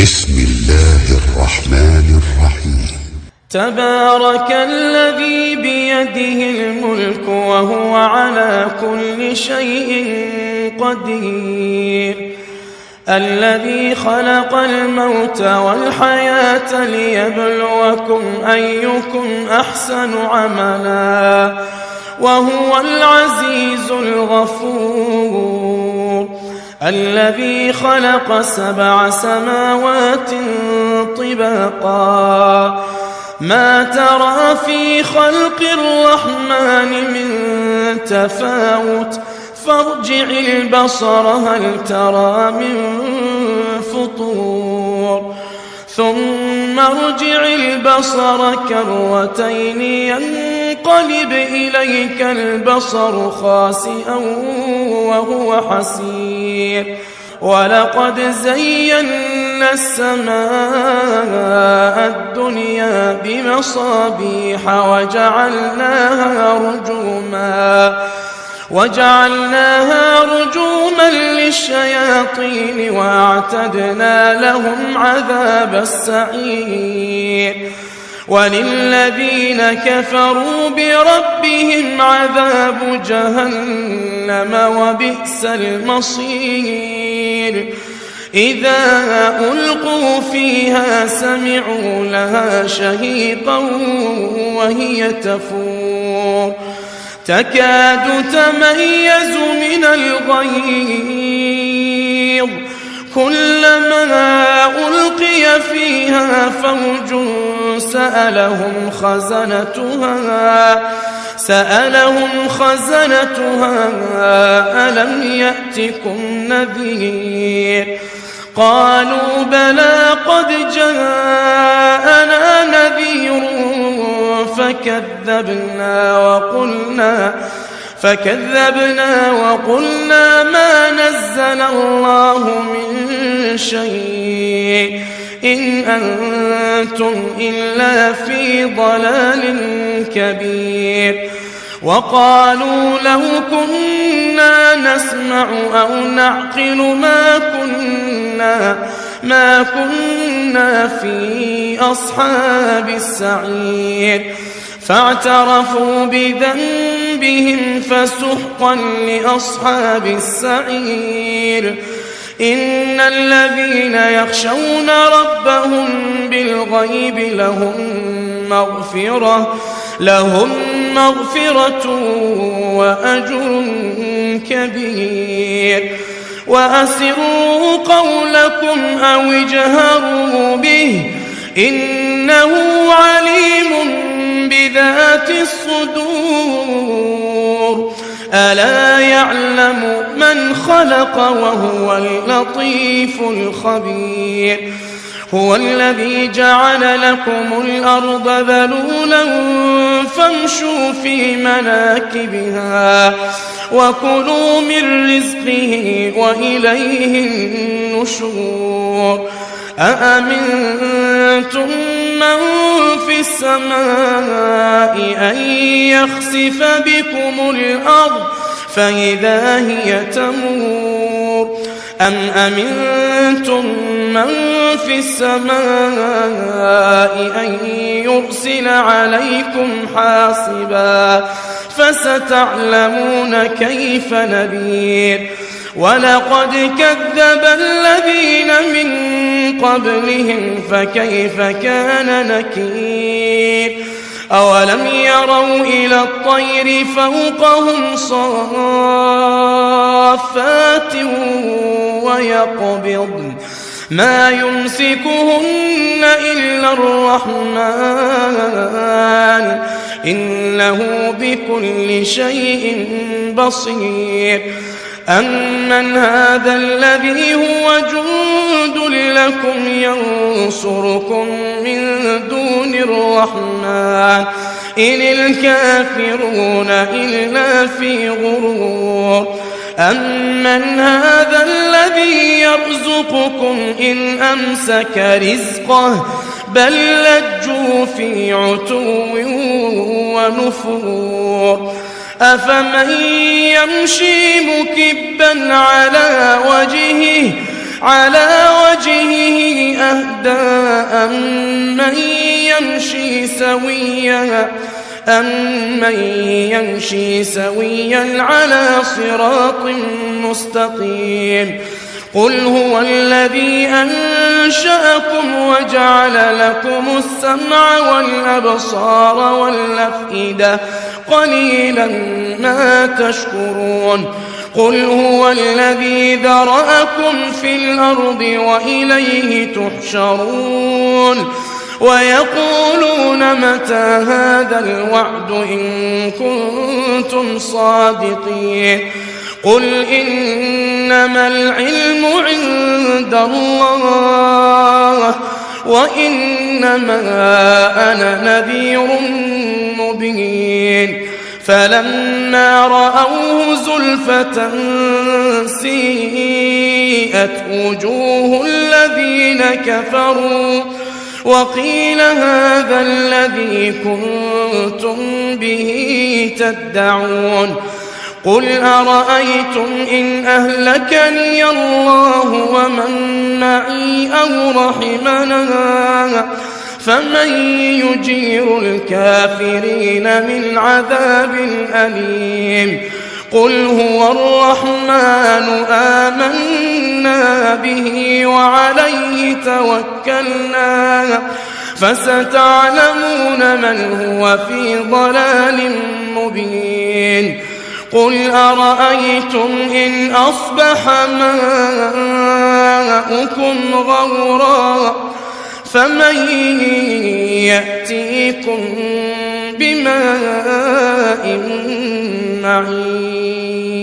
بسم الله الرحمن الرحيم. تبارك الذي بيده الملك وهو على كل شيء قدير، الذي خلق الموت والحياة ليبلوكم أيكم أحسن عملا وهو العزيز الغفور، الذي خلق 7 سماوات طباقا ما ترى في خلق الرحمن من تفاوت فارجع البصر هل ترى من فطور ثم ارجع البصر كرتين ينقلب إليك البصر خاسئا وهو حسير، ولقد زينا السماء الدنيا بمصابيح وجعلناها رجوما للشياطين واعتدنا لهم عذاب السعير، وللذين كفروا بربهم عذاب جهنم وبئس المصير، إذا ألقوا فيها سمعوا لها شهيقا وهي تفور تكاد تميز من الغيظ، كلما ألقي فيها فوج سألهم خزنتها ألم يأتكم نذير، قالوا بلى قد جاءنا نذير فكذبنا وقلنا ما نزل الله من شيء إن أنتم إلا في ضلال كبير، وقالوا لو كنا نسمع أو نعقل ما كنا في أصحاب السعير، فاعترفوا بذنبهم فسحقا لأصحاب السعير، إن الذين يخشون ربهم بالغيب لهم مغفرة وأجر كبير، وأسروا قولكم أو اجهروا به إنه عليم بذات الصدور، ألا يعلم من خلق وهو اللطيف الخبير، هو الذي جعل لكم الأرض ذلولا فامشوا في مناكبها وكلوا من رزقه وإليه النشور، أأمنتم من في السماء أن يخسف بكم الأرض فإذا هي تمور، أم أمنتم من في السماء أن يرسل عليكم حاصبا فستعلمون كيف نذير، ولقد كذب الذين من قبلهم فكيف كان نكير، أولم يروا إلى الطير فوقهم صافات ويقبضن ما يمسكهن إلا الرحمن إنه بكل شيء بصير، أمن هذا الذي هو جند لكم ينصركم من دون الرحمن إن الكافرون إلا في غرور، أمن هذا الذي يرزقكم إن أمسك رزقه بل لجوا في عتو ونفور، أفمن يمشي مكبا على وجهه على وجهه أهدى أمن يمشي سويا على صراط مستقيم قل هو الذي أنشأكم وجعل لكم السمع والأبصار والأفئدة قليلا ما تشكرون قل هو الذي ذرأكم في الأرض وإليه تحشرون ويقولون متى هذا الوعد إن كنتم صادقين قل إنما العلم عند الله وإنما أنا نذير مبين فلما رأوه زلفة سيئت وجوه الذين كفروا وقيل هذا الذي كنتم به تدعون قل أرأيتم إن أهلكني الله ومن معي أو رحمنا فمن يجير الكافرين من عذاب أليم قل هو الرحمن آمنا به وعليه توكلنا فستعلمون من هو في ضلال مبين قل أرأيتم إن أصبح ماؤكم غورا فمن يأتيكم بماء معين